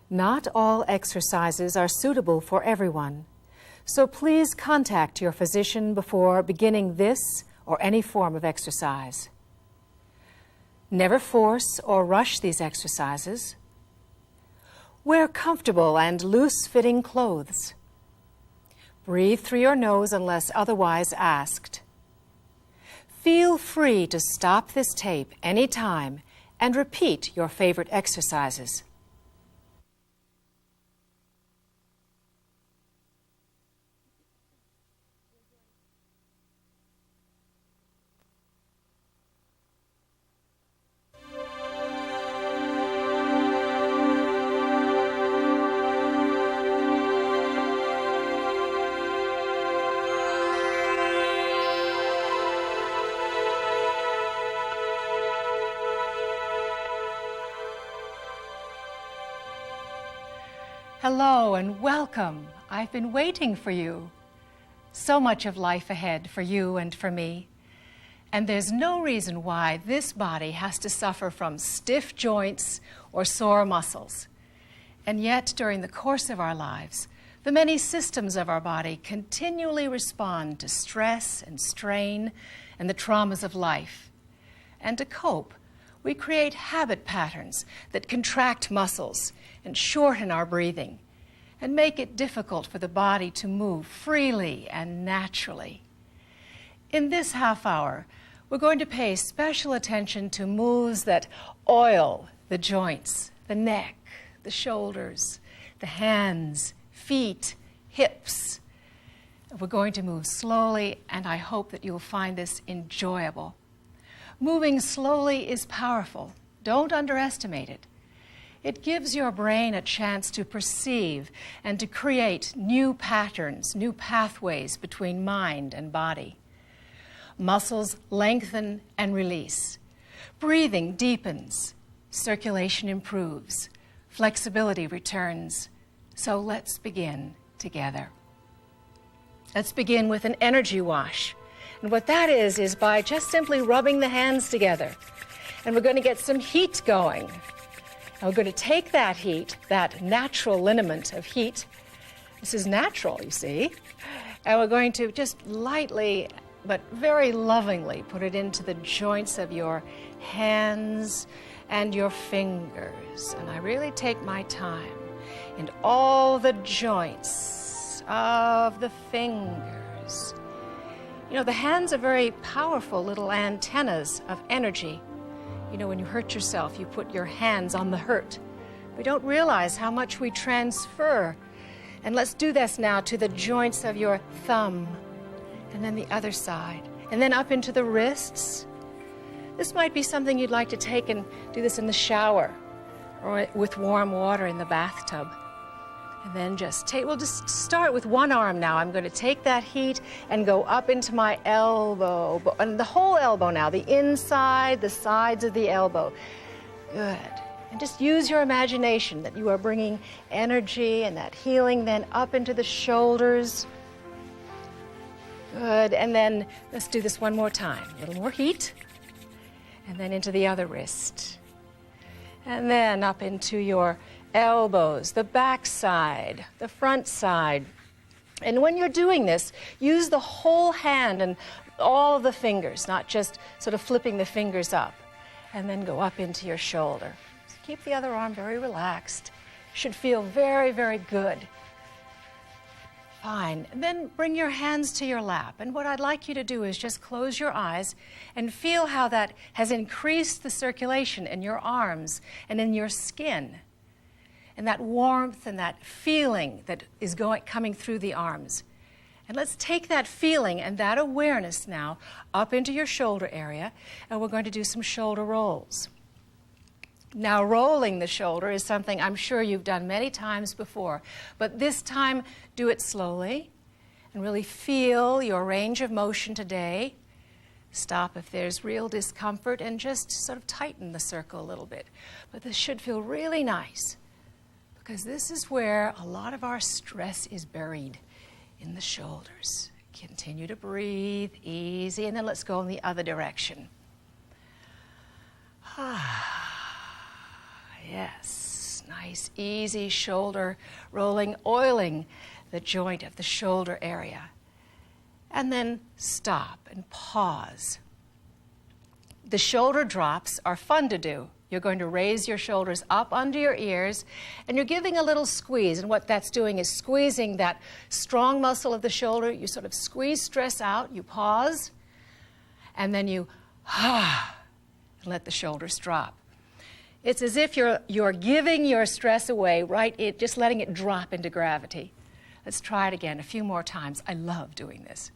Not all exercises are suitable for everyone, so please contact your physician before beginning this or any form of exercise. Never force or rush these exercises. Wear comfortable and loose-fitting clothes. Breathe through your nose unless otherwise asked. Feel free to stop this tape anytime and repeat your favorite exercises. Hello and welcome. I've been waiting for you. So much of life ahead for you and for me. And there's no reason why this body has to suffer from stiff joints or sore muscles. And yet, during the course of our lives, the many systems of our body continually respond to stress and strain and the traumas of life. And to cope, we create habit patterns that contract muscles and shorten our breathing and make it difficult for the body to move freely and naturally. In this half hour, we're going to pay special attention to moves that oil the joints, the neck, the shoulders, the hands, feet, hips. We're going to move slowly, and I hope that you'll find this enjoyable. Moving slowly is powerful. Don't underestimate it. It gives your brain a chance to perceive and to create new patterns, new pathways between mind and body. Muscles lengthen and release. Breathing deepens. Circulation improves. Flexibility returns. So let's begin together. Let's begin with an energy wash. And what that is by just simply rubbing the hands together. And we're going to get some heat going. And we're going to take that heat, that natural lineament of heat. This is natural, you see. And we're going to just lightly, but very lovingly, put it into the joints of your hands and your fingers. And I really take my time in all the joints of the fingers. You know, the hands are very powerful little antennas of energy. You know, when you hurt yourself, you put your hands on the hurt. We don't realize how much we transfer. And let's do this now to the joints of your thumb, and then the other side, and then up into the wrists. This might be something you'd like to take and do this in the shower or with warm water in the bathtub. And then we'll just start with one arm now. I'm going to take that heat and go up into my elbow, and the whole elbow now, the inside, the sides of the elbow. Good. And just use your imagination that you are bringing energy and that healing then up into the shoulders. Good. And then let's do this one more time. A little more heat. And then into the other wrist. And then up into your elbows, the back side, the front side. And when you're doing this, use the whole hand and all of the fingers, not just sort of flipping the fingers up. And then go up into your shoulder. So keep the other arm very relaxed. Should feel very, very good. Fine. And then bring your hands to your lap. And what I'd like you to do is just close your eyes and feel how that has increased the circulation in your arms and in your skin. And that warmth and that feeling that is coming through the arms. And let's take that feeling and that awareness now up into your shoulder area, and we're going to do some shoulder rolls. Now, rolling the shoulder is something I'm sure you've done many times before, but this time do it slowly and really feel your range of motion today. Stop if there's real discomfort and just sort of tighten the circle a little bit. But this should feel really nice, because this is where a lot of our stress is buried, in the shoulders. Continue to breathe, easy, and then let's go in the other direction. Yes, nice, easy shoulder rolling, oiling the joint of the shoulder area. And then stop and pause. The shoulder drops are fun to do. You're going to raise your shoulders up under your ears, and you're giving a little squeeze. And what that's doing is squeezing that strong muscle of the shoulder. You sort of squeeze stress out, you pause, and then you and let the shoulders drop. It's as if you're giving your stress away, right? Just letting it drop into gravity. Let's try it again a few more times. I love doing this.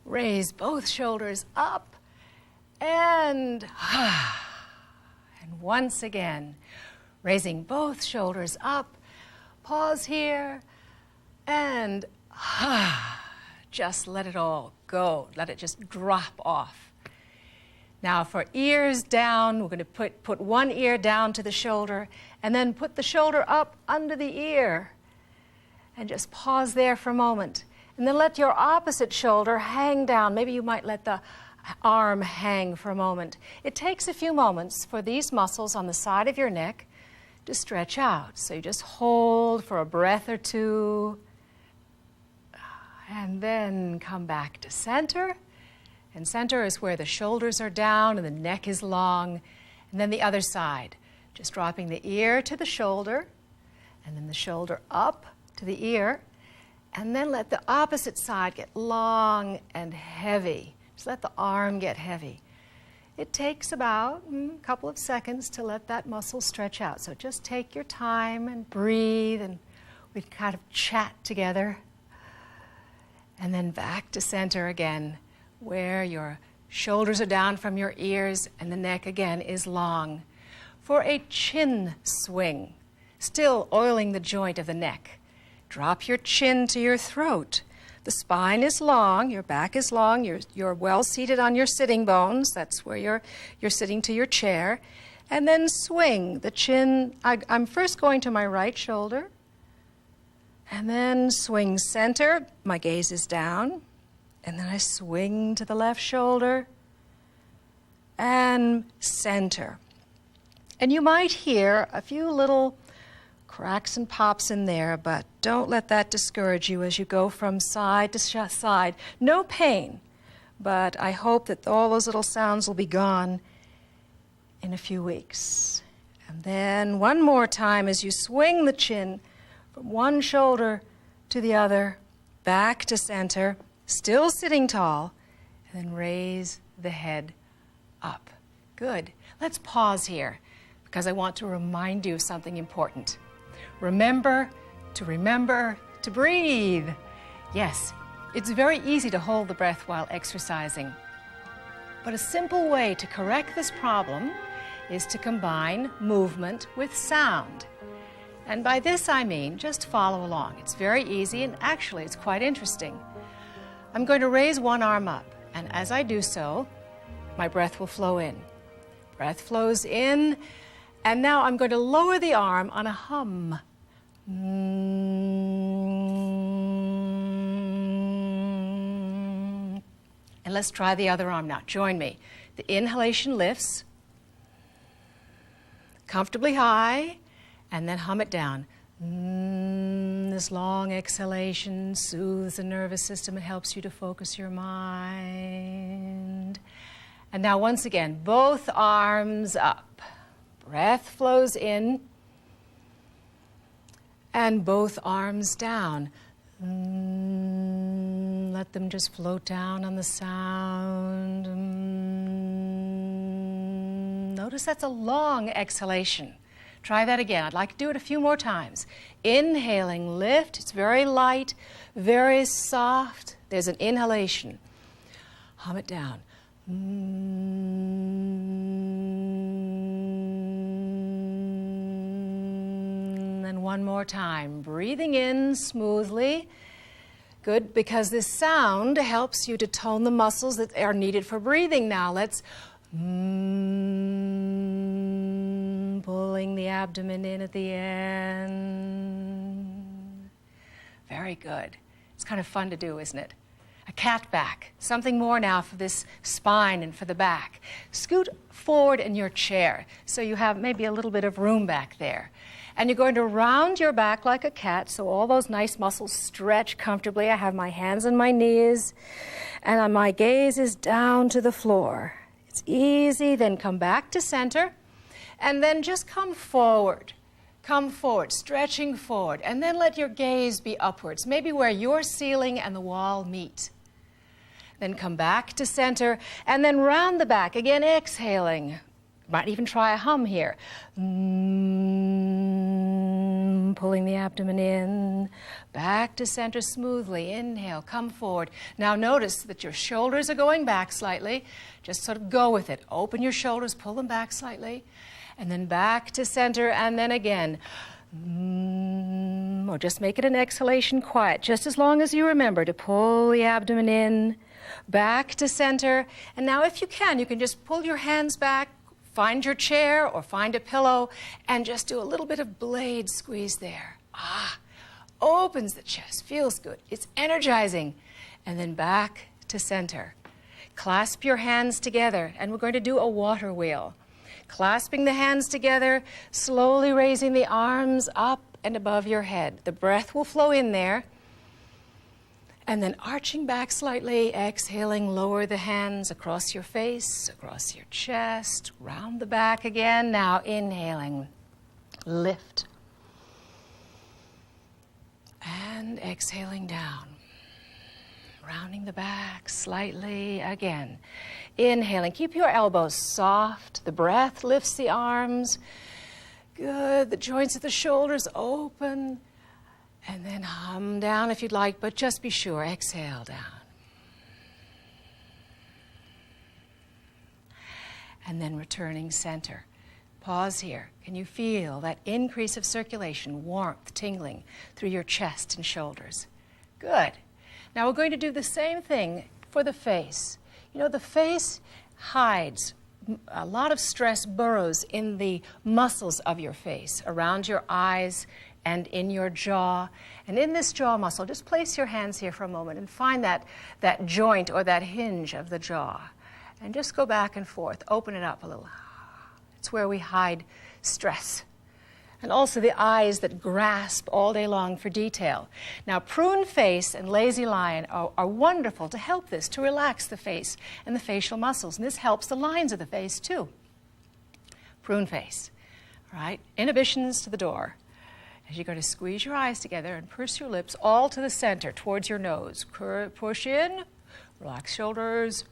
Raise both shoulders up, and once again, raising both shoulders up, pause here, and just let it all go. Let it just drop off. Now for ears down, we're going to put one ear down to the shoulder, and then put the shoulder up under the ear. And just pause there for a moment. And then let your opposite shoulder hang down. Maybe you might let the arm hang for a moment. It takes a few moments for these muscles on the side of your neck to stretch out. So you just hold for a breath or two, and then come back to center. And center is where the shoulders are down and the neck is long. And then the other side, just dropping the ear to the shoulder, and then the shoulder up to the ear, and then let the opposite side get long and heavy. Just let the arm get heavy. It takes about a couple of seconds to let that muscle stretch out. So just take your time and breathe, and we kind of chat together. And then back to center again, where your shoulders are down from your ears and the neck again is long. For a chin swing, still oiling the joint of the neck. Drop your chin to your throat. The spine is long, your back is long, you're well seated on your sitting bones. That's where you're sitting to your chair. And then swing the chin. I'm first going to my right shoulder, and then swing center. My gaze is down. And then I swing to the left shoulder and center. And you might hear a few little cracks and pops in there, but don't let that discourage you as you go from side to side. No pain, but I hope that all those little sounds will be gone in a few weeks. And then one more time as you swing the chin from one shoulder to the other, back to center, still sitting tall, and then raise the head up. Good. Let's pause here because I want to remind you of something important. Remember to breathe. Yes, it's very easy to hold the breath while exercising. But a simple way to correct this problem is to combine movement with sound. And by this I mean just follow along. It's very easy, and actually it's quite interesting. I'm going to raise one arm up, and as I do so, my breath will flow in. Breath flows in, and now I'm going to lower the arm on a hum. And let's try the other arm now. Join me. The inhalation lifts comfortably high, and then hum it down. This long exhalation soothes the nervous system. It helps you to focus your mind. And now once again, both arms up. Breath flows in, and both arms down. Let them just float down on the sound. Notice that's a long exhalation. Try that again. I'd like to do it a few more times. Inhaling, lift. It's very light, very soft. There's an inhalation. Hum it down. And one more time. Breathing in smoothly. Good, because this sound helps you to tone the muscles that are needed for breathing. Now let's pulling the abdomen in at the end. Very good. It's kind of fun to do, isn't it? A cat back. Something more now for this spine and for the back. Scoot forward in your chair so you have maybe a little bit of room back there. And you're going to round your back like a cat, so all those nice muscles stretch comfortably. I have my hands on my knees, and my gaze is down to the floor. It's easy. Then come back to center, and then just come forward. Come forward, stretching forward, and then let your gaze be upwards, maybe where your ceiling and the wall meet. Then come back to center, and then round the back, again exhaling. Might even try a hum here. Pulling the abdomen in, back to center smoothly. Inhale, come forward. Now notice that your shoulders are going back slightly. Just sort of go with it. Open your shoulders, pull them back slightly. And then back to center, and then again. Or just make it an exhalation quiet, just as long as you remember to pull the abdomen in, back to center. And now if you can just pull your hands back, find your chair or find a pillow, and just do a little bit of blade squeeze there. Opens the chest, feels good. It's energizing. And then back to center. Clasp your hands together, and we're going to do a water wheel. Clasping the hands together, slowly raising the arms up and above your head. The breath will flow in there. And then arching back slightly, exhaling, lower the hands across your face, across your chest, round the back again. Now inhaling, lift. And exhaling down. Rounding the back slightly again. Inhaling, keep your elbows soft. The breath lifts the arms. Good, the joints of the shoulders open. And then hum down if you'd like, but just be sure, exhale down. And then returning center. Pause here. Can you feel that increase of circulation, warmth, tingling through your chest and shoulders? Good. Now we're going to do the same thing for the face. You know, the face hides. A lot of stress burrows in the muscles of your face, around your eyes and in your jaw. And in this jaw muscle, just place your hands here for a moment and find that joint or that hinge of the jaw. And just go back and forth. Open it up a little. It's where we hide stress. And also the eyes that grasp all day long for detail. Now, prune face and lazy lion are wonderful to help this, to relax the face and the facial muscles. And this helps the lines of the face, too. Prune face. All right? Inhibitions to the door. As you're going to squeeze your eyes together and purse your lips all to the center, towards your nose. Push in, relax shoulders,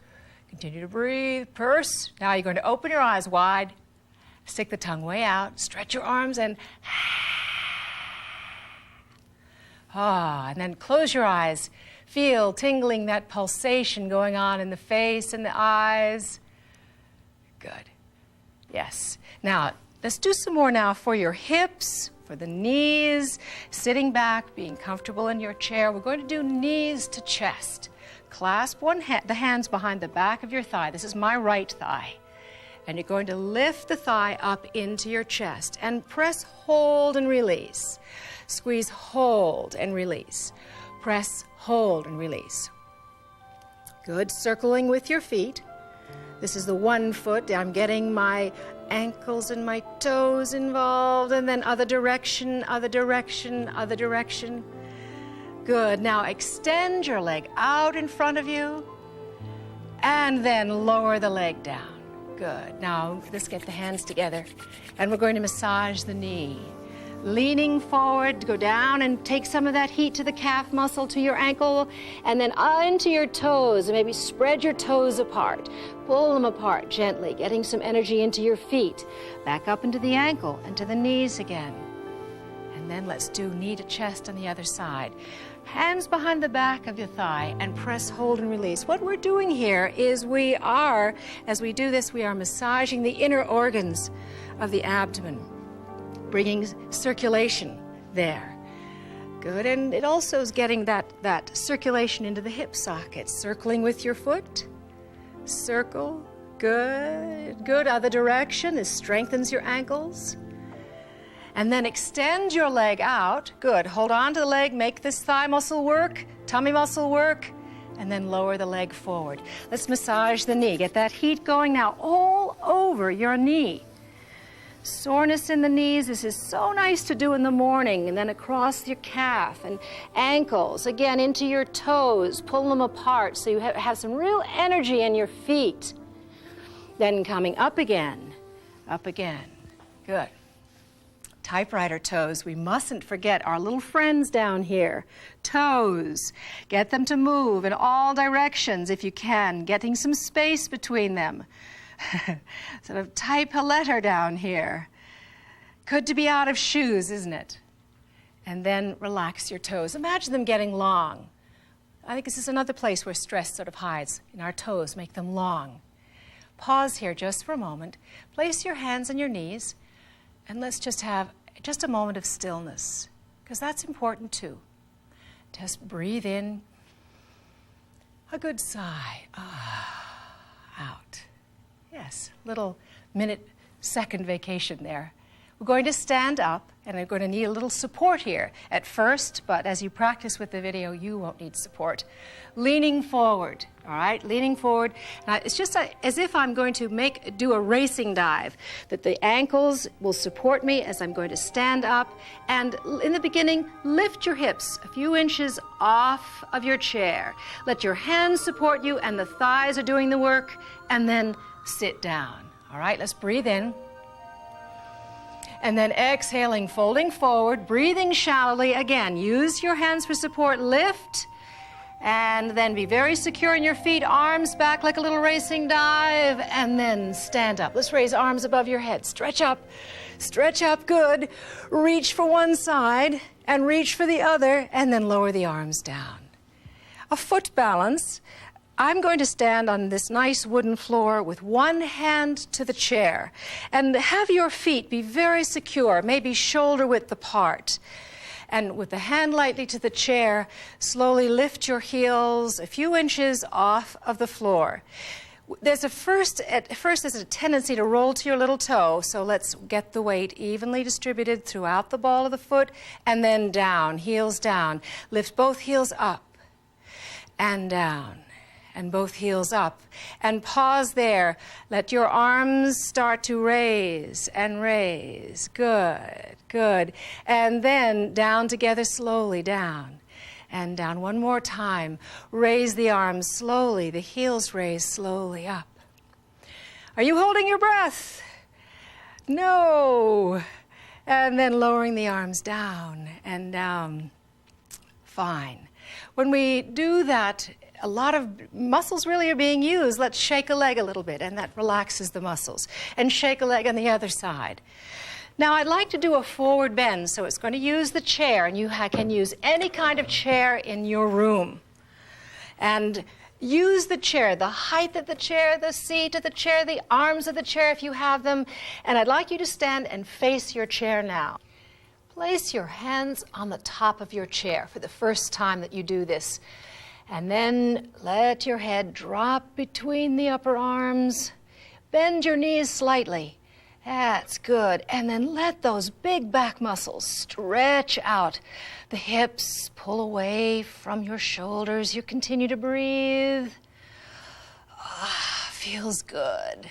continue to breathe, purse. Now you're going to open your eyes wide. Stick the tongue way out, stretch your arms, and and then close your eyes. Feel tingling, that pulsation going on in the face and the eyes. Good. Yes. Now, let's do some more now for your hips, for the knees, sitting back, being comfortable in your chair. We're going to do knees to chest. Clasp the hands behind the back of your thigh. This is my right thigh. And you're going to lift the thigh up into your chest and press, hold, and release. Squeeze, hold, and release. Press, hold, and release. Good. Circling with your feet. This is the one foot. I'm getting my ankles and my toes involved, and then other direction, other direction, other direction. Good. Now extend your leg out in front of you, and then lower the leg down. Good. Now, let's get the hands together. And we're going to massage the knee. Leaning forward, go down and take some of that heat to the calf muscle, to your ankle, and then into your toes. And maybe spread your toes apart. Pull them apart gently, getting some energy into your feet. Back up into the ankle and to the knees again. And then let's do knee to chest on the other side. Hands behind the back of your thigh and press, hold, and release. What we're doing here is as we do this, we are massaging the inner organs of the abdomen, bringing circulation there. Good, and it also is getting that circulation into the hip sockets. Circling with your foot. Circle. Good, good. Other direction. This strengthens your ankles. And then extend your leg out. Good. Hold on to the leg. Make this thigh muscle work, tummy muscle work, and then lower the leg forward. Let's massage the knee. Get that heat going now all over your knee. Soreness in the knees, this is so nice to do in the morning, and then across your calf and ankles, again into your toes, pull them apart so you have some real energy in your feet. Then coming up again, good. Typewriter toes, we mustn't forget our little friends down here. Toes, get them to move in all directions if you can, getting some space between them. Sort of type a letter down here. Good to be out of shoes, isn't it? And then relax your toes. Imagine them getting long. I think this is another place where stress sort of hides in our toes, make them long. Pause here just for a moment. Place your hands on your knees, and let's just have just a moment of stillness, because that's important too. Just breathe in, a good sigh, out. Yes, little minute, second vacation there. We're going to stand up, and we're going to need a little support here at first, but as you practice with the video, you won't need support. Leaning forward, all right? Leaning forward. Now, it's just as if I'm going to do a racing dive, that the ankles will support me as I'm going to stand up, and in the beginning, lift your hips a few inches off of your chair. Let your hands support you, and the thighs are doing the work, and then sit down. All right, let's breathe in. And then exhaling, folding forward, breathing shallowly. Again, use your hands for support, lift, and then be very secure in your feet, arms back like a little racing dive, and then stand up. Let's raise arms above your head. Stretch up, good. Reach for one side and reach for the other, and then lower the arms down. A foot balance. I'm going to stand on this nice wooden floor with one hand to the chair, and have your feet be very secure, maybe shoulder width apart. And with the hand lightly to the chair, slowly lift your heels a few inches off of the floor. At first there's a tendency to roll to your little toe, so let's get the weight evenly distributed throughout the ball of the foot, and then down, heels down. Lift both heels up and down, and both heels up, and pause there. Let your arms start to raise and raise. Good, good. And then down together slowly, down and down. One more time. Raise the arms slowly, the heels raise slowly up. Are you holding your breath? No. And then lowering the arms down and down. Fine. When we do that, a lot of muscles really are being used. Let's shake a leg a little bit, and that relaxes the muscles. And shake a leg on the other side. Now, I'd like to do a forward bend, so it's going to use the chair, and you can use any kind of chair in your room. And use the chair, the height of the chair, the seat of the chair, the arms of the chair if you have them. And I'd like you to stand and face your chair now. Place your hands on the top of your chair for the first time that you do this. And then let your head drop between the upper arms. Bend your knees slightly. That's good. And then let those big back muscles stretch out. The hips pull away from your shoulders. You continue to breathe. Feels good.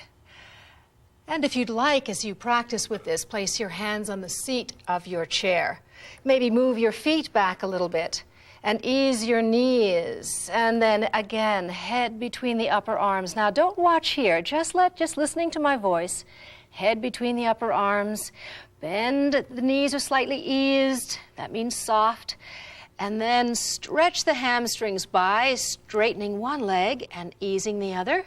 And if you'd like, as you practice with this, place your hands on the seat of your chair. Maybe move your feet back a little bit. And ease your knees, and then again, head between the upper arms. Now, don't watch here, just listening to my voice, head between the upper arms, bend, the knees are slightly eased, that means soft, and then stretch the hamstrings by straightening one leg and easing the other,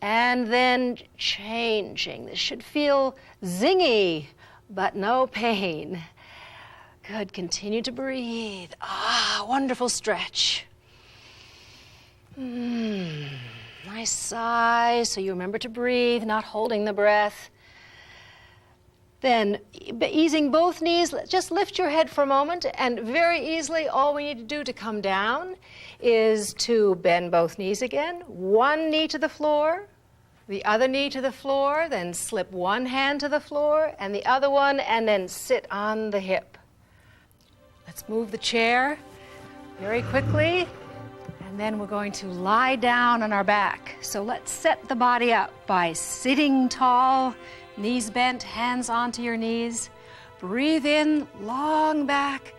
and then changing. This should feel zingy, but no pain. Good. Continue to breathe. Wonderful stretch. Nice sigh, so you remember to breathe, not holding the breath. Then, easing both knees, just lift your head for a moment, and very easily, all we need to do to come down is to bend both knees again. One knee to the floor, the other knee to the floor, then slip one hand to the floor, and the other one, and then sit on the hip. Let's move the chair very quickly, and then we're going to lie down on our back. So let's set the body up by sitting tall, Knees bent, hands onto your knees. Breathe in, long back.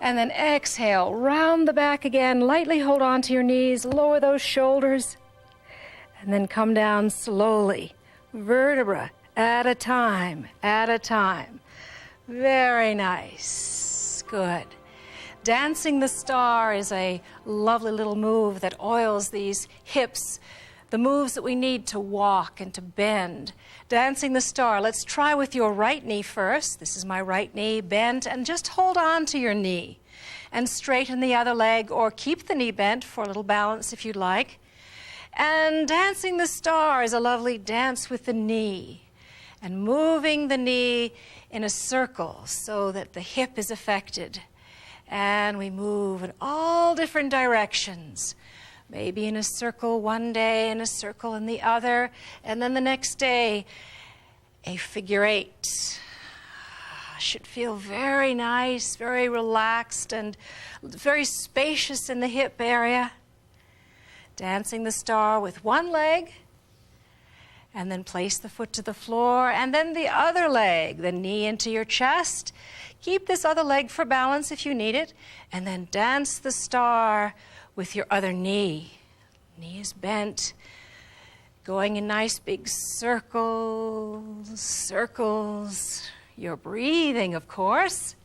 And then exhale, round the back again. Lightly hold on to your knees, lower those shoulders. And then come down slowly, vertebra at a time, at a time. Very nice. Good. Dancing the star is a lovely little move that oils these hips, the moves that we need to walk and to bend. Dancing the star. Let's try with your right knee first. This is my right knee, bent, and just hold on to your knee. And straighten the other leg, or keep the knee bent for a little balance if you'd like. And dancing the star is a lovely dance with the knee. And moving the knee in a circle so that the hip is affected. And we move in all different directions. Maybe in a circle one day, in a circle in the other, and then the next day, a figure eight. Should feel very nice, very relaxed, and very spacious in the hip area. Dancing the star with one leg, and then place the foot to the floor, and then the other leg, the knee into your chest. Keep this other leg for balance if you need it, and then dance the star with your other knee. Knee is bent, going in nice big circles, circles. You're breathing, of course.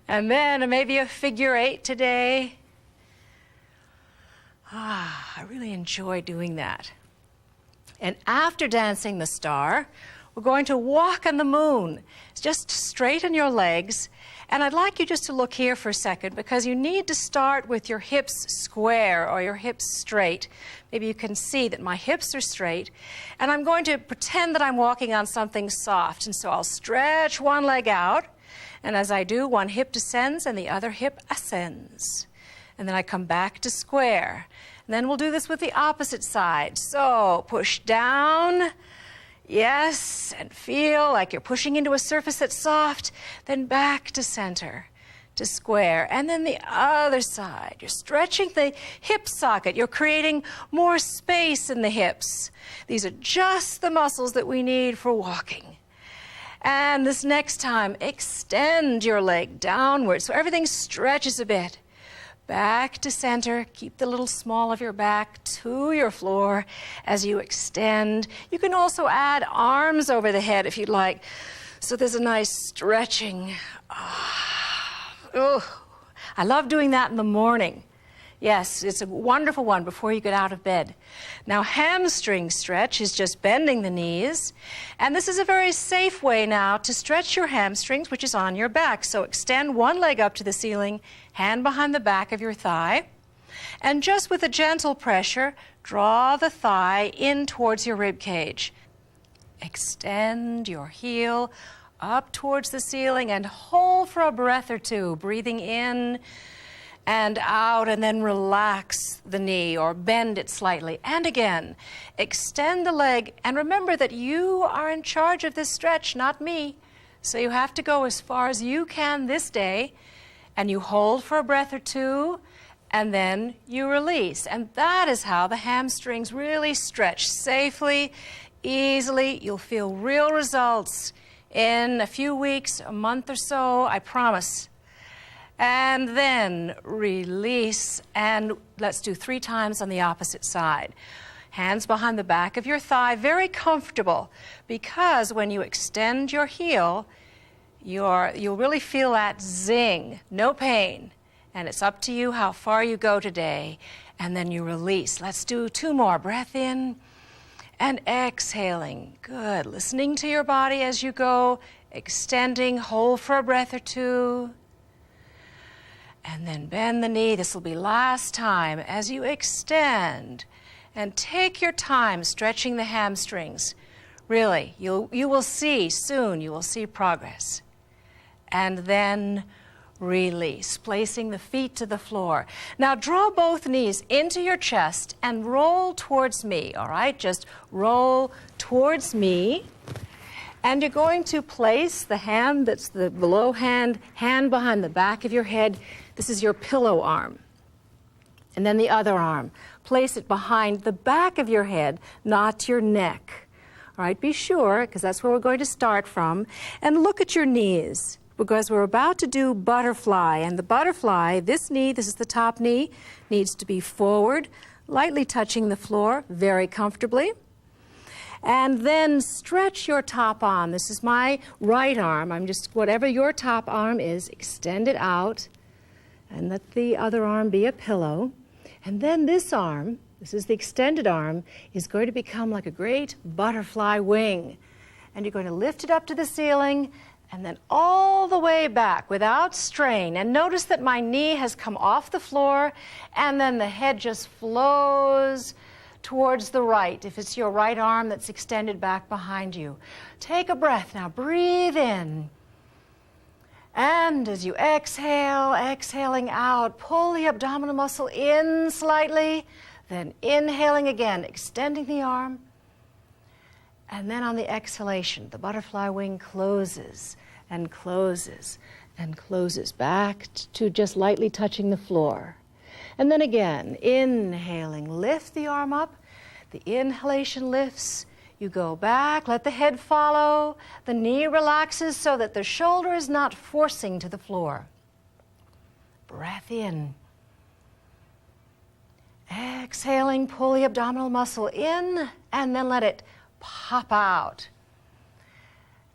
And then maybe a figure eight today. I really enjoy doing that. And after dancing the star, we're going to walk on the moon. Just straighten your legs. And I'd like you just to look here for a second, because you need to start with your hips square or your hips straight. Maybe you can see that my hips are straight. And I'm going to pretend that I'm walking on something soft. And so I'll stretch one leg out. And as I do, one hip descends and the other hip ascends. And then I come back to square. And then we'll do this with the opposite side. So push down. Yes, and feel like you're pushing into a surface that's soft, then back to center, to square, and then the other side. You're stretching the hip socket. You're creating more space in the hips. These are just the muscles that we need for walking. And this next time, extend your leg downward so everything stretches a bit. Back to center. Keep the little small of your back to your floor as you extend. You can also add arms over the head if you'd like. So there's a nice stretching. I love doing that in the morning. Yes, it's a wonderful one before you get out of bed. Now, hamstring stretch is just bending the knees. And this is a very safe way now to stretch your hamstrings, which is on your back. So extend one leg up to the ceiling, hand behind the back of your thigh. And just with a gentle pressure, draw the thigh in towards your rib cage. Extend your heel up towards the ceiling and hold for a breath or two, breathing in and out, and then relax the knee or bend it slightly. And again, extend the leg, and remember that you are in charge of this stretch, not me. So you have to go as far as you can this day, and you hold for a breath or two, and then you release. And that is how the hamstrings really stretch safely, easily. You'll feel real results in a few weeks, a month or so, I promise. And then release, and let's do 3 times on the opposite side. Hands behind the back of your thigh, very comfortable, because when you extend your heel, you'll really feel that zing, no pain. And it's up to you how far you go today. And then you release. Let's do 2 more. Breath in and exhaling. Good. Listening to your body as you go, extending, hold for a breath or 2. And then bend the knee. This will be last time as you extend. And take your time stretching the hamstrings. Really, you will see soon, you will see progress. And then release, placing the feet to the floor. Now draw both knees into your chest and roll towards me, all right? Just roll towards me. And you're going to place the hand that's the below hand behind the back of your head. This is your pillow arm. And then the other arm. Place it behind the back of your head, not your neck. All right, be sure, because that's where we're going to start from. And look at your knees, because we're about to do butterfly. And the butterfly, this knee, this is the top knee, needs to be forward, lightly touching the floor, very comfortably. And then stretch your top arm. This is my right arm. I'm just, whatever your top arm is, extend it out. And let the other arm be a pillow. And then this arm, this is the extended arm, is going to become like a great butterfly wing. And you're going to lift it up to the ceiling and then all the way back without strain. And notice that my knee has come off the floor and then the head just flows towards the right, if it's your right arm that's extended back behind you. Take a breath now. Breathe in. And as you exhale, exhaling out, pull the abdominal muscle in slightly. Then inhaling again, extending the arm. And then on the exhalation, the butterfly wing closes and closes and closes back to just lightly touching the floor. And then again, inhaling, lift the arm up. The inhalation lifts. You go back, let the head follow. The knee relaxes so that the shoulder is not forcing to the floor. Breath in. Exhaling, pull the abdominal muscle in and then let it pop out.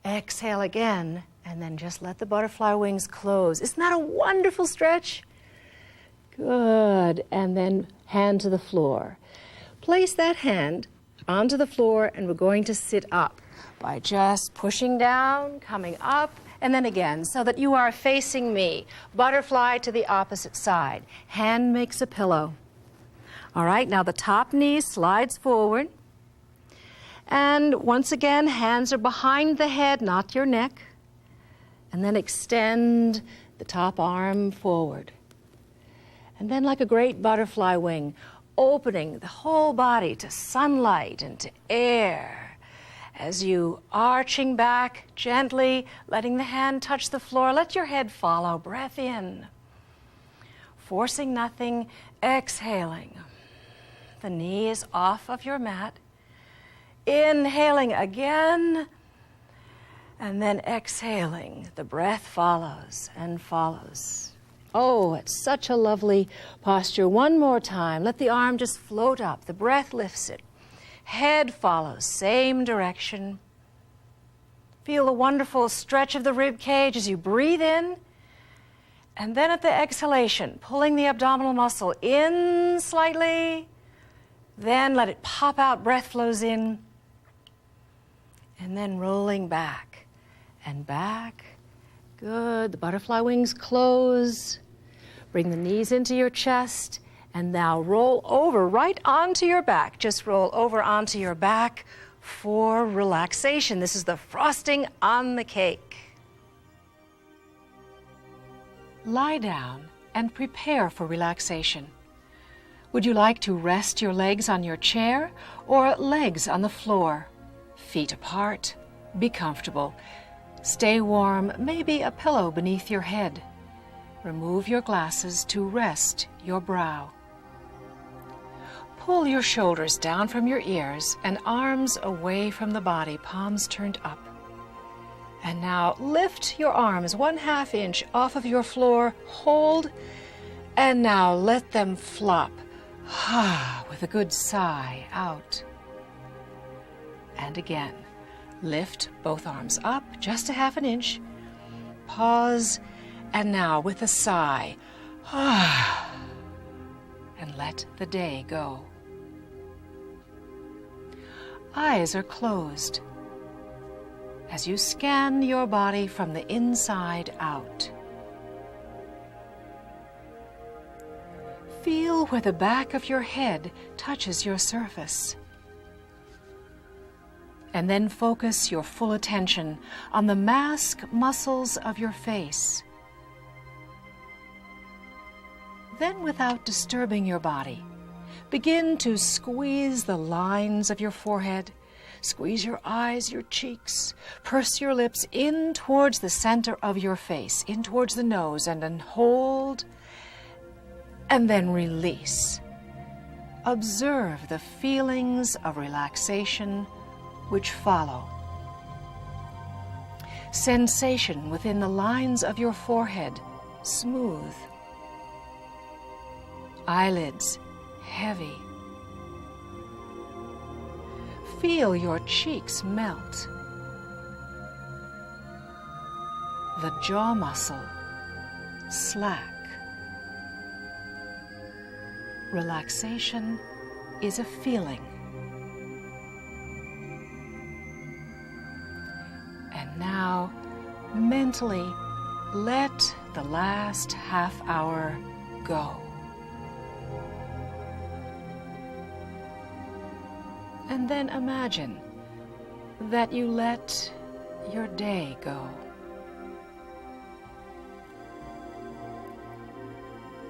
Exhale again and then just let the butterfly wings close. Isn't that a wonderful stretch? Good. And then hand to the floor. Place that hand onto the floor and we're going to sit up by just pushing down, coming up, and then again so that you are facing me. Butterfly to the opposite side. Hand makes a pillow. All right, now the top knee slides forward. And once again, hands are behind the head, not your neck. And then extend the top arm forward. And then like a great butterfly wing, opening the whole body to sunlight and to air. As you arching back gently, letting the hand touch the floor, let your head follow. Breath in. Forcing nothing, exhaling. The knee is off of your mat. Inhaling again, and then exhaling. The breath follows and follows. Oh, it's such a lovely posture. One more time. Let the arm just float up. The breath lifts it. Head follows, same direction. Feel a wonderful stretch of the rib cage as you breathe in. And then at the exhalation, pulling the abdominal muscle in slightly. Then let it pop out, breath flows in. And then rolling back and back. Good. The butterfly wings close. Bring the knees into your chest. And now roll over right onto your back. Just roll over onto your back for relaxation. This is the frosting on the cake. Lie down and prepare for relaxation. Would you like to rest your legs on your chair or legs on the floor? Feet apart. Be comfortable. Stay warm, maybe a pillow beneath your head. Remove your glasses to rest your brow. Pull your shoulders down from your ears and arms away from the body, palms turned up. And now lift your arms 1/2 inch off of your floor, hold, and now let them flop with a good sigh out. And again, lift both arms up just 1/2 inch, pause, and now with a sigh, and let the day go. Eyes are closed as you scan your body from the inside out. Feel where the back of your head touches your surface. And then focus your full attention on the mask muscles of your face. Then, without disturbing your body, begin to squeeze the lines of your forehead, squeeze your eyes, your cheeks, purse your lips in towards the center of your face, in towards the nose, and then hold, and then release. Observe the feelings of relaxation which follow. Sensation within the lines of your forehead, smooth. Eyelids, heavy. Feel your cheeks melt. The jaw muscle, slack. Relaxation is a feeling. And now, mentally, let the last half hour go. And then imagine that you let your day go.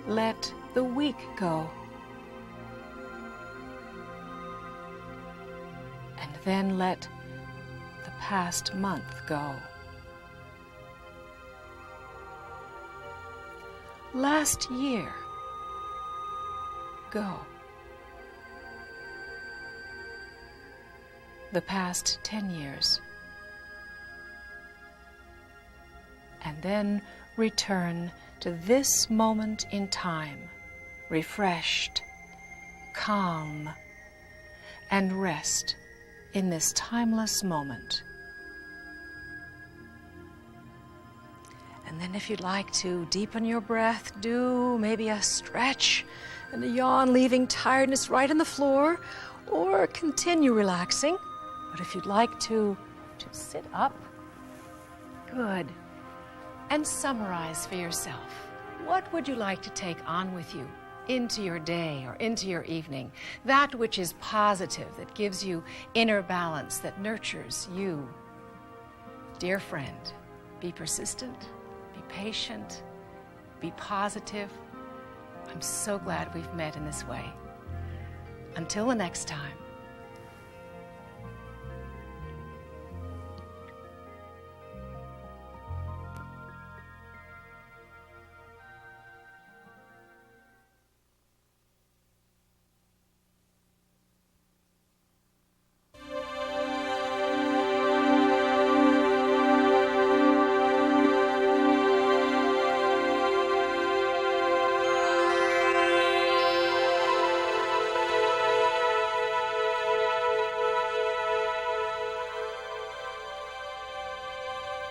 Let the week go. And then let the past month go. Last year, go. The past 10 years. And then return to this moment in time, refreshed, calm, and rest in this timeless moment. And then if you'd like to deepen your breath, do maybe a stretch and a yawn, leaving tiredness right on the floor, or continue relaxing. But if you'd like to sit up, good. And summarize for yourself. What would you like to take on with you into your day or into your evening? That which is positive, that gives you inner balance, that nurtures you. Dear friend, be persistent, be patient, be positive. I'm so glad we've met in this way. Until the next time.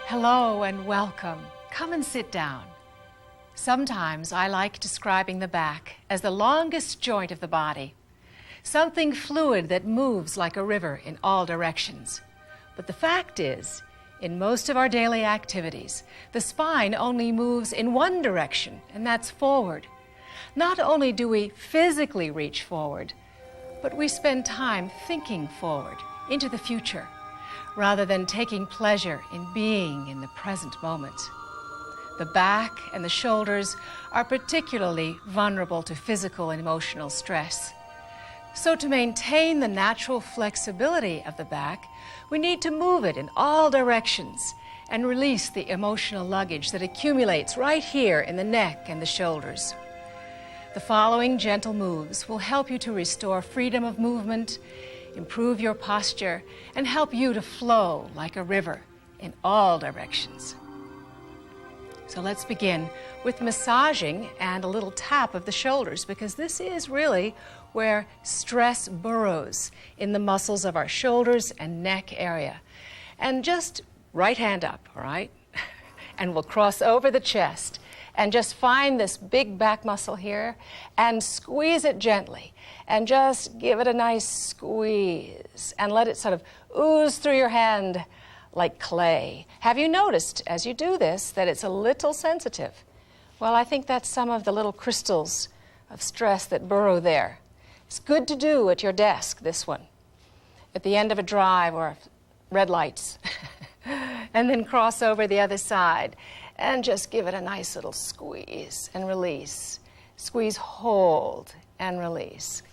Hello and welcome. Come and sit down. Sometimes I like describing the back as the longest joint of the body, something fluid that moves like a river in all directions. But the fact is, in most of our daily activities, the spine only moves in one direction, and that's forward. Not only do we physically reach forward, but we spend time thinking forward into the future, rather than taking pleasure in being in the present moment. The back and the shoulders are particularly vulnerable to physical and emotional stress. So to maintain the natural flexibility of the back, we need to move it in all directions and release the emotional luggage that accumulates right here in the neck and the shoulders. The following gentle moves will help you to restore freedom of movement, improve your posture, and help you to flow like a river in all directions. So let's begin with massaging and a little tap of the shoulders, because this is really where stress burrows in the muscles of our shoulders and neck area. And just right hand up, all right? And we'll cross over the chest and just find this big back muscle here and squeeze it gently. And just give it a nice squeeze and let it sort of ooze through your hand like clay. Have you noticed as you do this that it's a little sensitive? Well, I think that's some of the little crystals of stress that burrow there. It's good to do at your desk, this one, at the end of a drive or red lights. And then cross over the other side and just give it a nice little squeeze and release. Squeeze, hold, and release.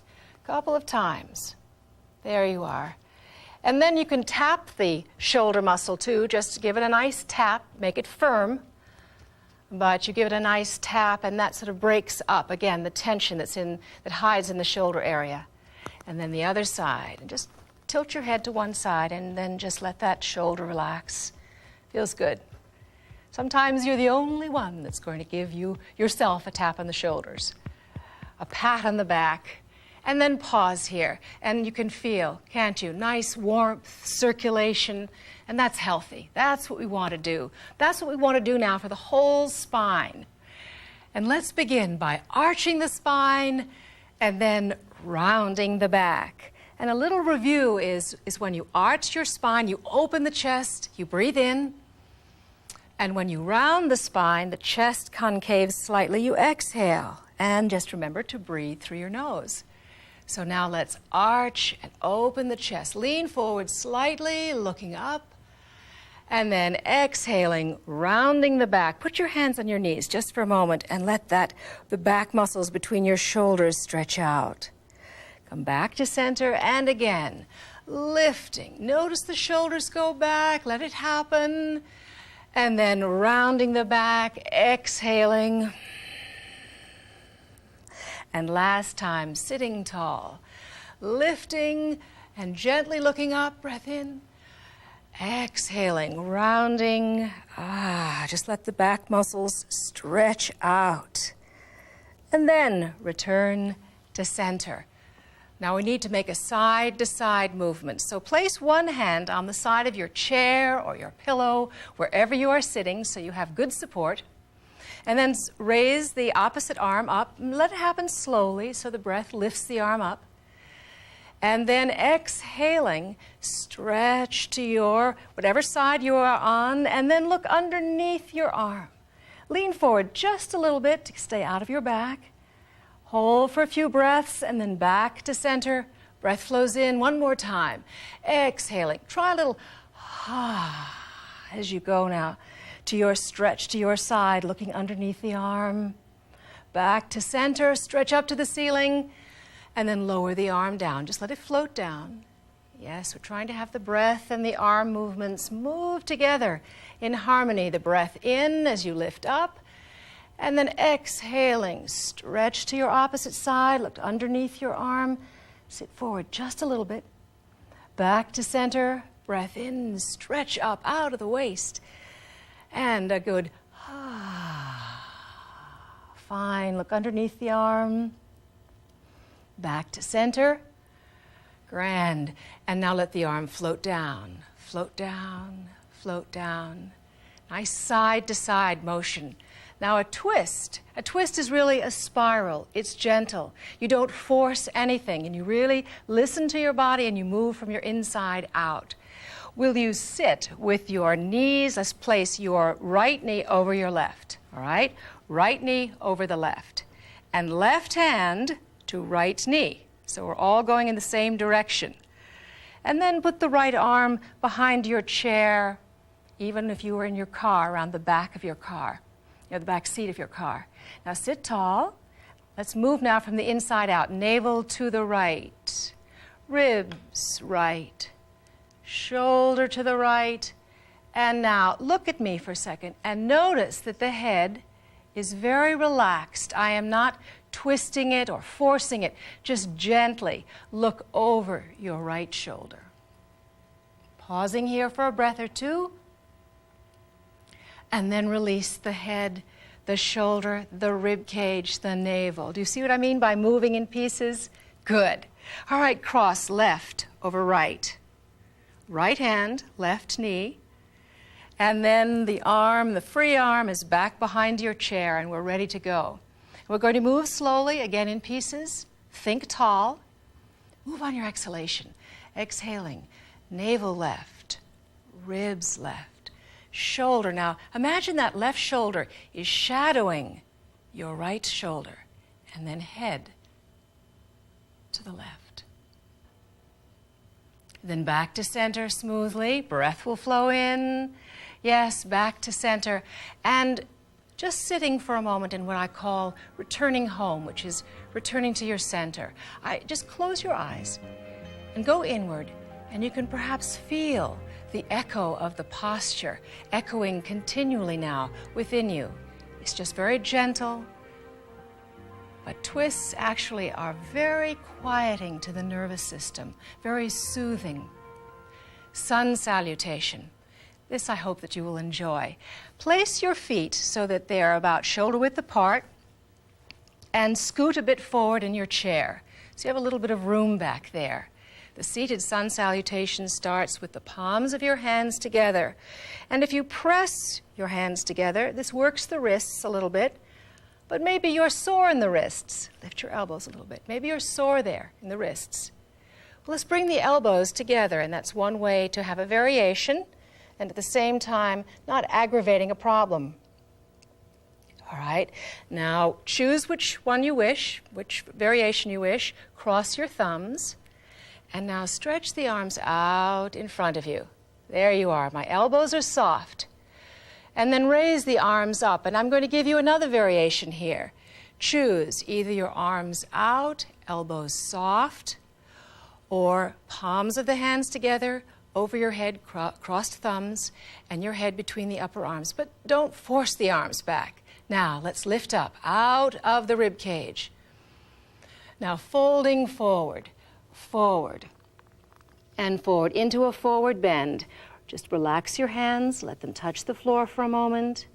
Couple of times. There you are. And then you can tap the shoulder muscle too. Just give it a nice tap, make it firm. But you give it a nice tap and that sort of breaks up, again, the tension that hides in the shoulder area. And then the other side. And just tilt your head to one side and then just let that shoulder relax. Feels good. Sometimes you're the only one that's going to give yourself a tap on the shoulders, a pat on the back, and then pause here. And you can feel, can't you? Nice warmth, circulation, and that's healthy. That's what we want to do. That's what we want to do now for the whole spine. And let's begin by arching the spine and then rounding the back. And a little review is when you arch your spine, you open the chest, you breathe in. And when you round the spine, the chest concaves slightly, you exhale. And just remember to breathe through your nose. So now let's arch and open the chest. Lean forward slightly, looking up. And then exhaling, rounding the back. Put your hands on your knees just for a moment and let the back muscles between your shoulders stretch out. Come back to center and again, lifting. Notice the shoulders go back, let it happen. And then rounding the back, exhaling. And last time, sitting tall, lifting and gently looking up, breath in. Exhaling, rounding. Just let the back muscles stretch out. And then return to center. Now we need to make a side-to-side movement. So place one hand on the side of your chair or your pillow, wherever you are sitting, so you have good support. And then raise the opposite arm up. Let it happen slowly so the breath lifts the arm up. And then exhaling, stretch to your whatever side you are on, and then look underneath your arm. Lean forward just a little bit to stay out of your back. Hold for a few breaths, and then back to center. Breath flows in one more time. Exhaling. Try a little as you go now to your stretch to your side, looking underneath the arm. Back to center, stretch up to the ceiling. And then lower the arm down. Just let it float down. Yes, we're trying to have the breath and the arm movements move together in harmony. The breath in as you lift up, and then exhaling. Stretch to your opposite side. Look underneath your arm. Sit forward just a little bit. Back to center. Breath in. Stretch up out of the waist. And a good fine. Look underneath the arm. Back to center. Grand. And now let the arm float down. Float down, float down. Nice side-to-side motion. Now a twist. A twist is really a spiral. It's gentle. You don't force anything, and you really listen to your body and you move from your inside out. Will you sit with your knees? Let's place your right knee over your left, all right? Right knee over the left. And left hand to right knee. So we're all going in the same direction. And then put the right arm behind your chair, even if you were in your car, around the back of your car, the back seat of your car. Now sit tall. Let's move now from the inside out. Navel to the right. Ribs right. Shoulder to the right. And now look at me for a second and notice that the head is very relaxed. I am not twisting it or forcing it. Just gently look over your right shoulder. Pausing here for a breath or two. And then release the head, the shoulder, the rib cage, the navel. Do you see what I mean by moving in pieces? Good. All right, cross left over right. Right hand, left knee. And then the arm, the free arm, is back behind your chair, and we're ready to go. We're going to move slowly, again in pieces. Think tall. Move on your exhalation. Exhaling. Navel left. Ribs left. Shoulder. Now, imagine that left shoulder is shadowing your right shoulder. And then head to the left. Then back to center smoothly. Breath will flow in. Yes, back to center. And just sitting for a moment in what I call returning home, which is returning to your center. Just close your eyes and go inward, and you can perhaps feel the echo of the posture echoing continually now within you. It's just very gentle, But twists actually are very quieting to the nervous system, very soothing. Sun salutation. This I hope that you will enjoy. Place your feet so that they are about shoulder width apart and scoot a bit forward in your chair. So you have a little bit of room back there. The seated sun salutation starts with the palms of your hands together. And if you press your hands together, this works the wrists a little bit, but maybe you're sore in the wrists. Lift your elbows a little bit. Maybe you're sore there in the wrists. Well, let's bring the elbows together, and that's one way to have a variation and at the same time not aggravating a problem. All right, now choose which one you wish, which variation you wish. Cross your thumbs, and now stretch the arms out in front of you. There you are. My elbows are soft. And then raise the arms up, and I'm going to give you another variation here. Choose either your arms out, elbows soft, or palms of the hands together, over your head, crossed thumbs, and your head between the upper arms. But don't force the arms back. Now, let's lift up out of the rib cage. Now, folding forward, forward, and forward into a forward bend. Just relax your hands, let them touch the floor for a moment.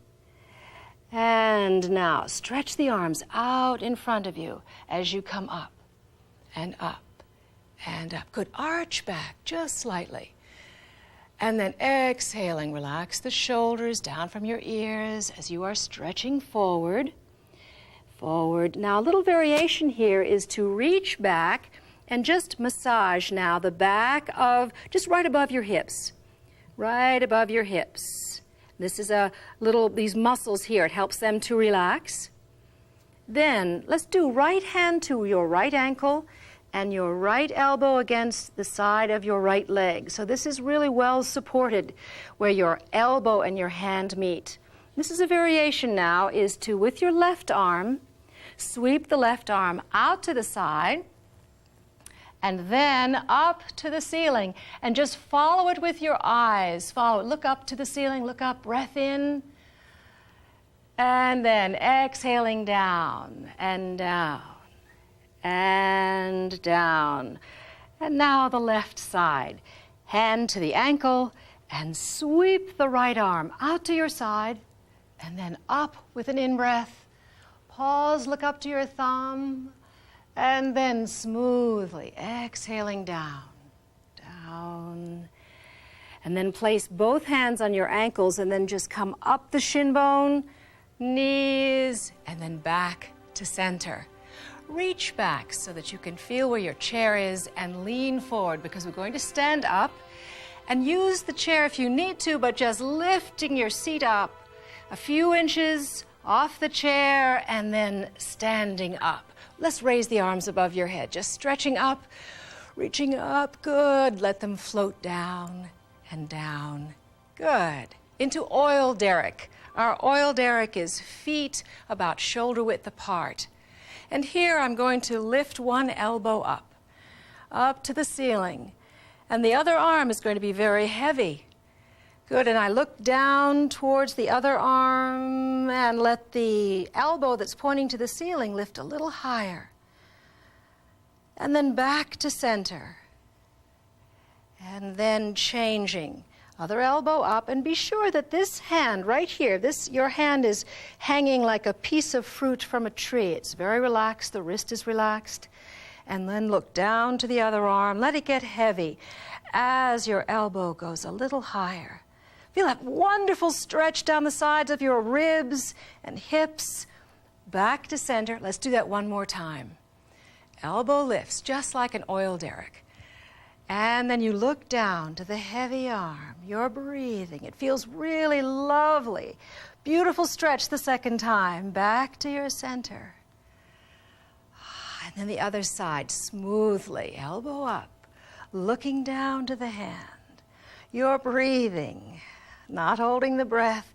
And now, stretch the arms out in front of you as you come up and up and up. Good, arch back just slightly. And then exhaling, relax the shoulders down from your ears as you are stretching forward. Forward. Now, a little variation here is to reach back and just massage now the back of, just right above your hips. Right above your hips. This is these muscles here, it helps them to relax. Then, let's do right hand to your right ankle and your right elbow against the side of your right leg. So this is really well supported where your elbow and your hand meet. This is a variation now, is to, with your left arm, sweep the left arm out to the side and then up to the ceiling. And just follow it with your eyes. Follow it. Look up to the ceiling. Look up. Breath in. And then exhaling down and down. And down. And now the left side. Hand to the ankle and sweep the right arm out to your side and then up with an in-breath. Pause, look up to your thumb, and then smoothly exhaling down, down. And then place both hands on your ankles and then just come up the shin bone, knees, and then back to center. Reach back so that you can feel where your chair is and lean forward because we're going to stand up and use the chair if you need to, but just lifting your seat up a few inches off the chair and then standing up. Let's raise the arms above your head, just stretching up, reaching up. Good. Let them float down and down. Good. Into oil derrick. Our oil derrick is feet about shoulder width apart. And here I'm going to lift one elbow up to the ceiling. And the other arm is going to be very heavy. Good, and I look down towards the other arm and let the elbow that's pointing to the ceiling lift a little higher. And then back to center. And then changing. Other elbow up, and be sure that this hand right here, your hand is hanging like a piece of fruit from a tree. It's very relaxed, the wrist is relaxed. And then look down to the other arm, let it get heavy as your elbow goes a little higher. Feel that wonderful stretch down the sides of your ribs and hips. Back to center. Let's do that one more time. Elbow lifts, just like an oil derrick. And then you look down to the heavy arm. You're breathing. It feels really lovely. Beautiful stretch the second time. Back to your center. And then the other side, smoothly, elbow up, looking down to the hand. You're breathing, not holding the breath.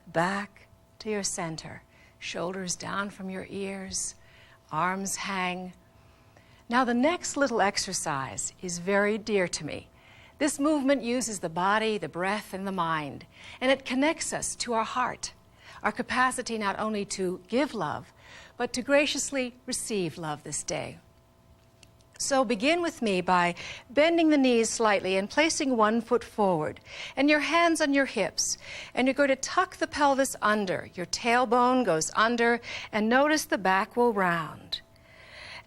Back to your center. Shoulders down from your ears. Arms hang. Now the next little exercise is very dear to me. This movement uses the body, the breath, and the mind, and it connects us to our heart, our capacity not only to give love, but to graciously receive love this day. So begin with me by bending the knees slightly and placing one foot forward and your hands on your hips. And you're going to tuck the pelvis under. Your tailbone goes under, and notice the back will round.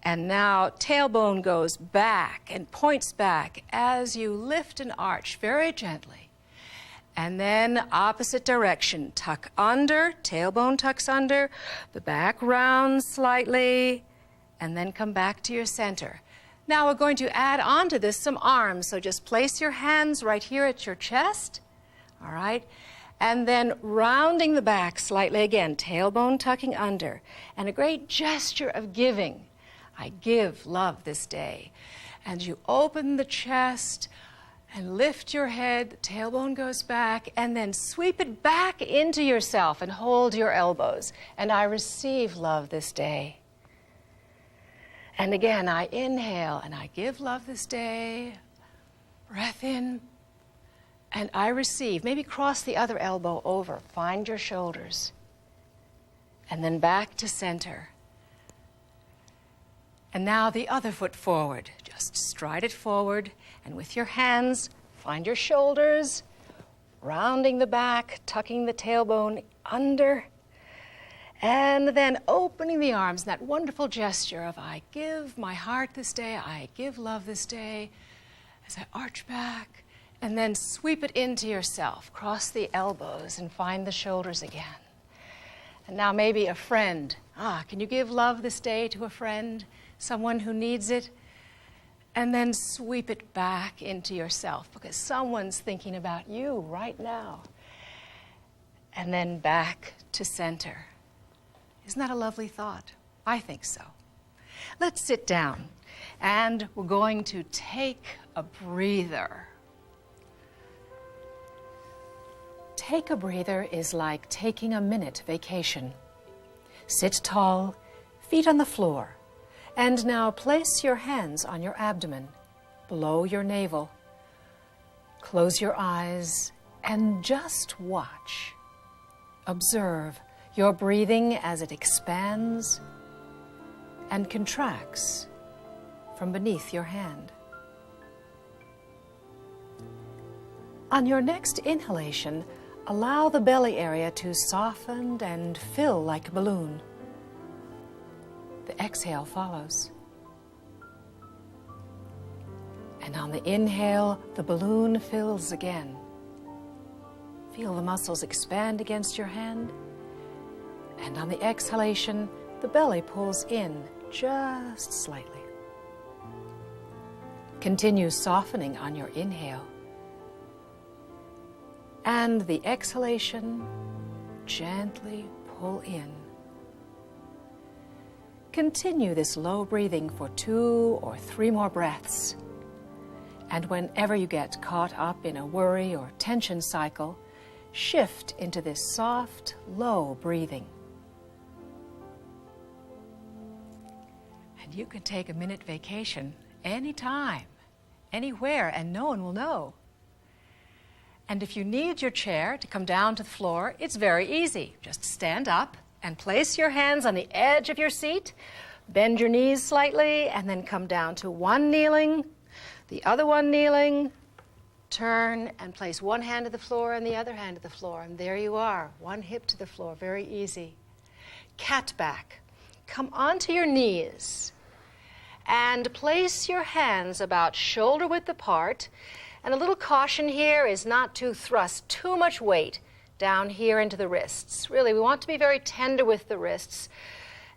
And now tailbone goes back and points back as you lift and arch very gently. And then opposite direction, tuck under, tailbone tucks under, the back rounds slightly, and then come back to your center. Now we're going to add on to this some arms, so just place your hands right here at your chest, all right? And then rounding the back slightly again, tailbone tucking under, and a great gesture of giving. I give love this day. And you open the chest and lift your head, the tailbone goes back, and then sweep it back into yourself and hold your elbows. And I receive love this day. And again, I inhale and I give love this day. Breath in, and I receive. Maybe cross the other elbow over. Find your shoulders. And then back to center. And now the other foot forward. Just stride it forward, and with your hands, find your shoulders, rounding the back, tucking the tailbone under, and then opening the arms, that wonderful gesture of I give my heart this day, I give love this day, as I arch back, and then sweep it into yourself. Cross the elbows and find the shoulders again. And now maybe a friend. Can you give love this day to a friend, someone who needs it? And then sweep it back into yourself because someone's thinking about you right now. And then back to center. Isn't that a lovely thought? I think so. Let's sit down, and we're going to take a breather. Take a breather is like taking a minute vacation. Sit tall, feet on the floor, and now place your hands on your abdomen, below your navel. Close your eyes and just watch. Observe your breathing as it expands and contracts from beneath your hand. On your next inhalation, allow the belly area to soften and fill like a balloon. The exhale follows. And on the inhale, the balloon fills again. Feel the muscles expand against your hand. And on the exhalation, the belly pulls in just slightly. Continue softening on your inhale. And the exhalation, gently pull in. Continue this low breathing for 2 or 3 more breaths. And whenever you get caught up in a worry or tension cycle, shift into this soft, low breathing. And you can take a minute vacation anytime, anywhere, and no one will know. And if you need your chair to come down to the floor, it's very easy. Just stand up and place your hands on the edge of your seat, bend your knees slightly, and then come down to one kneeling, the other one kneeling, turn and place one hand to the floor and the other hand to the floor. And there you are, one hip to the floor, very easy. Cat back. Come onto your knees and place your hands about shoulder width apart. And a little caution here is not to thrust too much weight down here into the wrists. Really, we want to be very tender with the wrists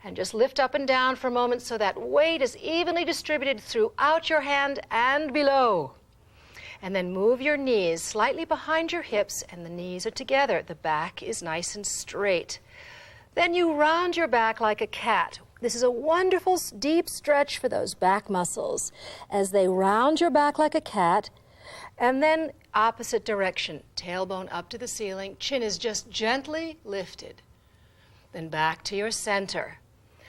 and just lift up and down for a moment so that weight is evenly distributed throughout your hand and below. And then move your knees slightly behind your hips and the knees are together. The back is nice and straight. Then you round your back like a cat. This is a wonderful deep stretch for those back muscles as they round your back like a cat. And then opposite direction, tailbone up to the ceiling, chin is just gently lifted. Then back to your center.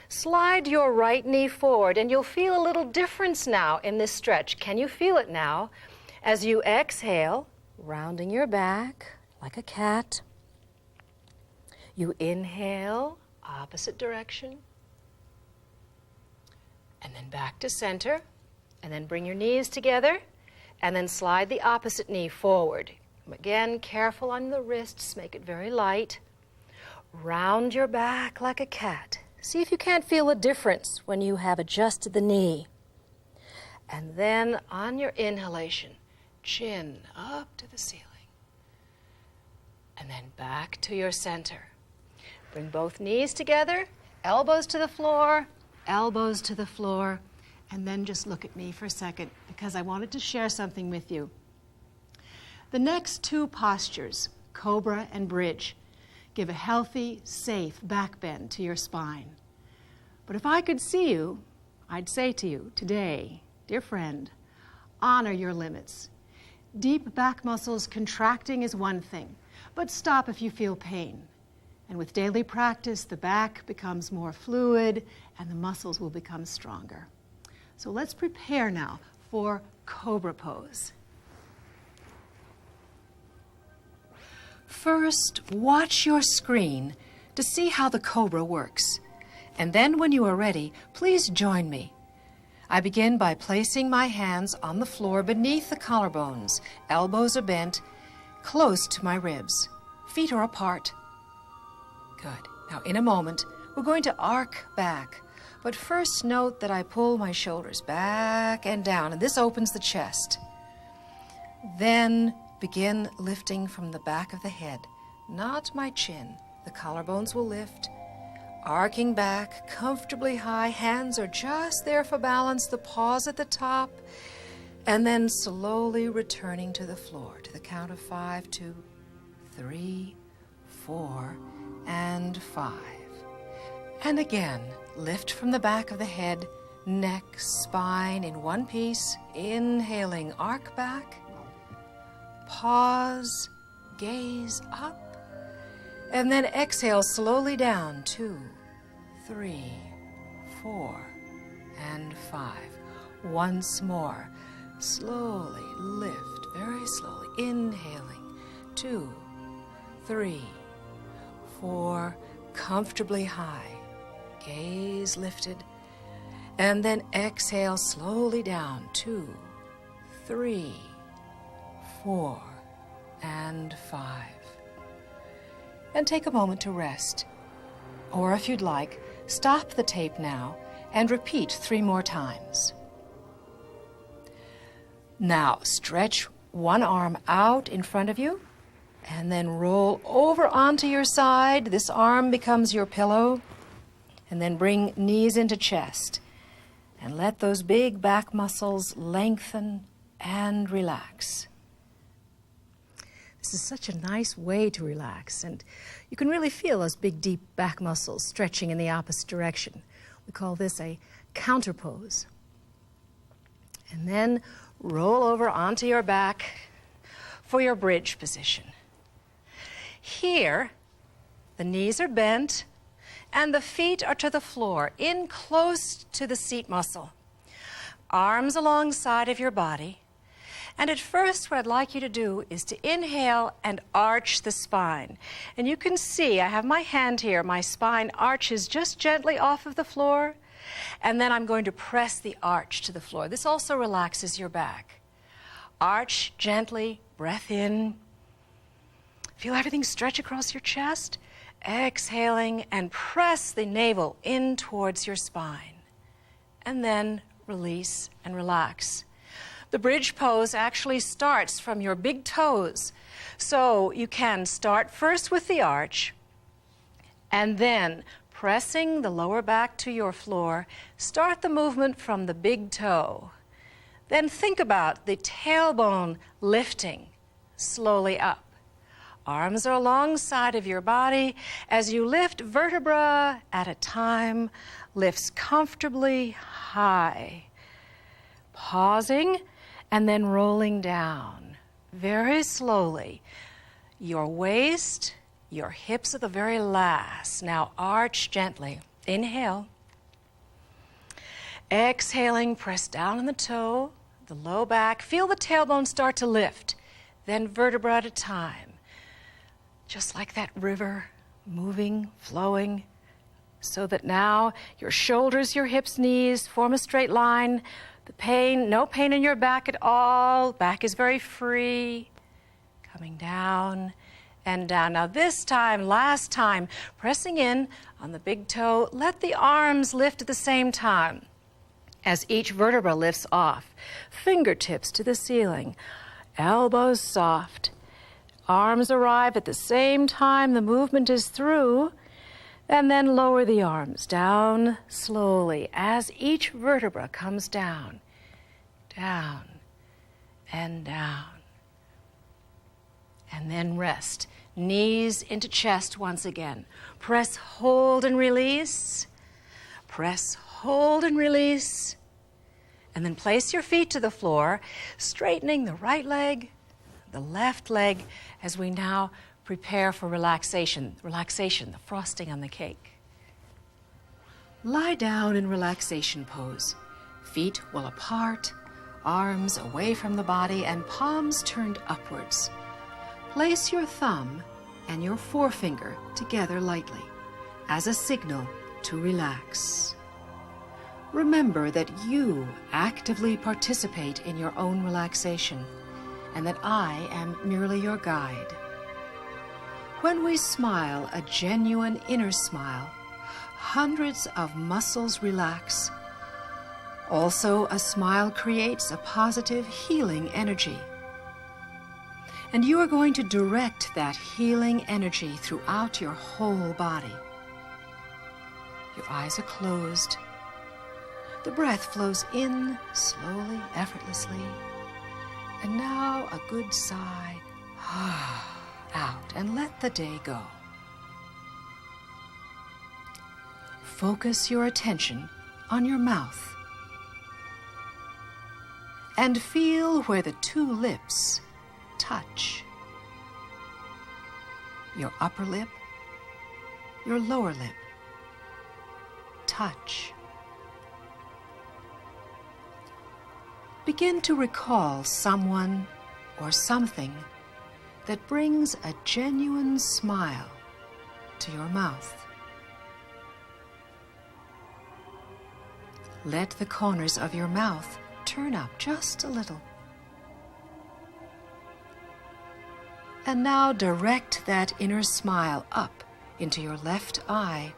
Slide your right knee forward and you'll feel a little difference now in this stretch. Can you feel it now? As you exhale, rounding your back like a cat. You inhale opposite direction. And then back to center. And then bring your knees together. And then slide the opposite knee forward. Again, careful on the wrists. Make it very light. Round your back like a cat. See if you can't feel a difference when you have adjusted the knee. And then on your inhalation, chin up to the ceiling. And then back to your center. Bring both knees together, elbows to the floor, elbows to the floor. And then just look at me for a second because I wanted to share something with you. The next two postures, cobra and bridge, give a healthy, safe back bend to your spine. But if I could see you, I'd say to you today, dear friend, honor your limits. Deep back muscles contracting is one thing, but stop if you feel pain. And with daily practice, the back becomes more fluid and the muscles will become stronger. So let's prepare now for cobra pose. First, watch your screen to see how the cobra works. And then when you are ready, please join me. I begin by placing my hands on the floor beneath the collarbones. Elbows are bent, close to my ribs. Feet are apart. Good. Now in a moment, we're going to arc back. But first note that I pull my shoulders back and down, and this opens the chest. Then begin lifting from the back of the head, not my chin. The collarbones will lift. Arcing back, comfortably high, hands are just there for balance, the paws at the top, and then slowly returning to the floor to the count of 5, 2, 3, 4, and 5. And again, lift from the back of the head, neck, spine in one piece, inhaling, arc back, pause, gaze up, and then exhale slowly down, 2, 3, 4, and 5. Once more, slowly lift, very slowly, inhaling, 2, 3, 4, comfortably high, gaze lifted, and then exhale slowly down, 2, 3, 4, and 5. And take a moment to rest. Or if you'd like, stop the tape now and repeat 3 more times. Now stretch one arm out in front of you and then roll over onto your side. This arm becomes your pillow. And then bring knees into chest. And let those big back muscles lengthen and relax. This is such a nice way to relax, and you can really feel those big, deep back muscles stretching in the opposite direction. We call this a counter pose. And then roll over onto your back for your bridge position. Here, the knees are bent, and the feet are to the floor, in close to the seat muscle. Arms alongside of your body. And at first, what I'd like you to do is to inhale and arch the spine. And you can see, I have my hand here, my spine arches just gently off of the floor. And then I'm going to press the arch to the floor. This also relaxes your back. Arch gently, breath in. Feel everything stretch across your chest. Exhaling and press the navel in towards your spine. And then release and relax. The bridge pose actually starts from your big toes. So you can start first with the arch and then pressing the lower back to your floor, start the movement from the big toe. Then think about the tailbone lifting slowly up. Arms are alongside of your body as you lift vertebra at a time, lifts comfortably high. Pausing and then rolling down very slowly. Your waist, your hips are the very last. Now arch gently. Inhale. Exhaling, press down on the toe, the low back. Feel the tailbone start to lift. Then vertebra at a time. Just like that river, moving, flowing. so that now your shoulders, your hips, knees form a straight line. No pain in your back at all. Back is very free. Coming down and down. Now this time, last time, pressing in on the big toe, let the arms lift at the same time as each vertebra lifts off. Fingertips to the ceiling, elbows soft. Arms arrive at the same time the movement is through, and then lower the arms down slowly as each vertebra comes down, down, and down. And then rest. Knees into chest once again. Press, hold, and release. Press, hold, and release. And then place your feet to the floor, straightening the right leg, the left leg, as we now prepare for relaxation. Relaxation, the frosting on the cake. Lie down in relaxation pose. Feet well apart, arms away from the body, and palms turned upwards. Place your thumb and your forefinger together lightly as a signal to relax. Remember that you actively participate in your own relaxation and that I am merely your guide. When we smile a genuine inner smile, hundreds of muscles relax. Also, a smile creates a positive healing energy. And you are going to direct that healing energy throughout your whole body. Your eyes are closed. The breath flows in slowly, effortlessly. And now a good sigh. Out, and let the day go. Focus your attention on your mouth. And feel where the two lips touch. Your upper lip, your lower lip touch. Begin to recall someone or something that brings a genuine smile to your mouth. Let the corners of your mouth turn up just a little. And now direct that inner smile up into your left eye.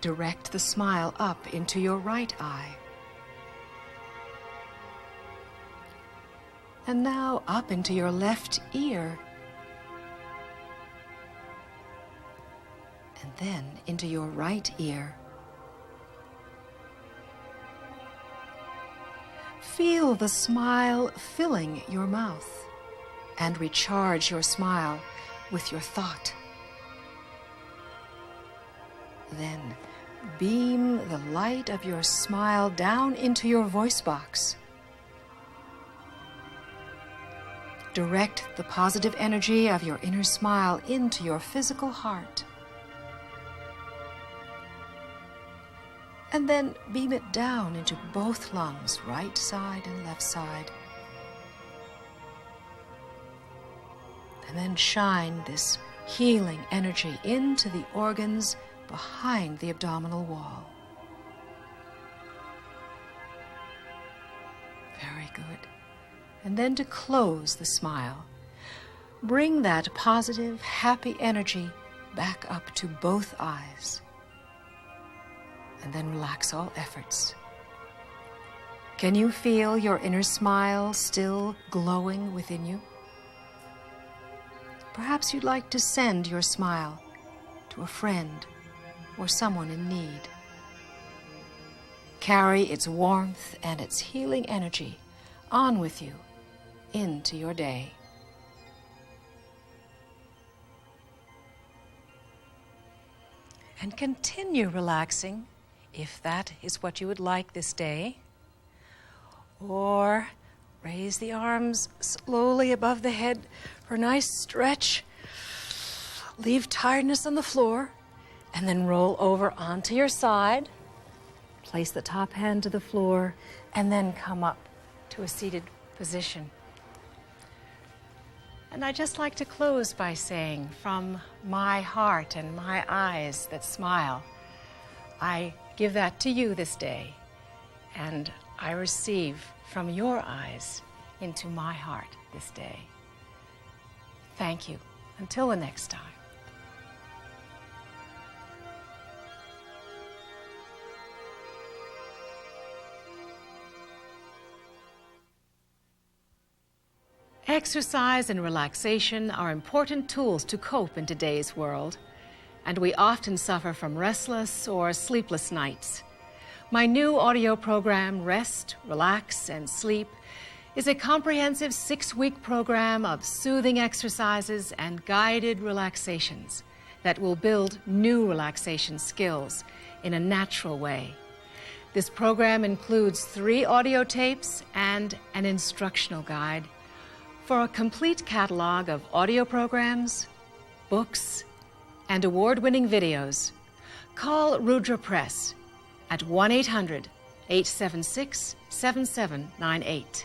Direct the smile up into your right eye. And now up into your left ear. And then into your right ear. Feel the smile filling your mouth and recharge your smile with your thought. Then beam the light of your smile down into your voice box. Direct the positive energy of your inner smile into your physical heart. And then beam it down into both lungs, right side and left side. And then shine this healing energy into the organs behind the abdominal wall. Very good. And then to close the smile, bring that positive, happy energy back up to both eyes. And then relax all efforts. Can you feel your inner smile still glowing within you? Perhaps you'd like to send your smile to a friend or someone in need. Carry its warmth and its healing energy on with you into your day. And continue relaxing if that is what you would like this day. Or raise the arms slowly above the head for a nice stretch. Leave tiredness on the floor and then roll over onto your side. Place the top hand to the floor and then come up to a seated position. And I'd just like to close by saying, from my heart and my eyes that smile, I give that to you this day, and I receive from your eyes into my heart this day. Thank you. Until the next time. Exercise and relaxation are important tools to cope in today's world, and we often suffer from restless or sleepless nights. My new audio program, Rest, Relax, and Sleep, is a comprehensive 6-week program of soothing exercises and guided relaxations that will build new relaxation skills in a natural way. This program includes 3 audio tapes and an instructional guide. For a complete catalog of audio programs, books, and award-winning videos, call Rudra Press at 1-800-876-7798.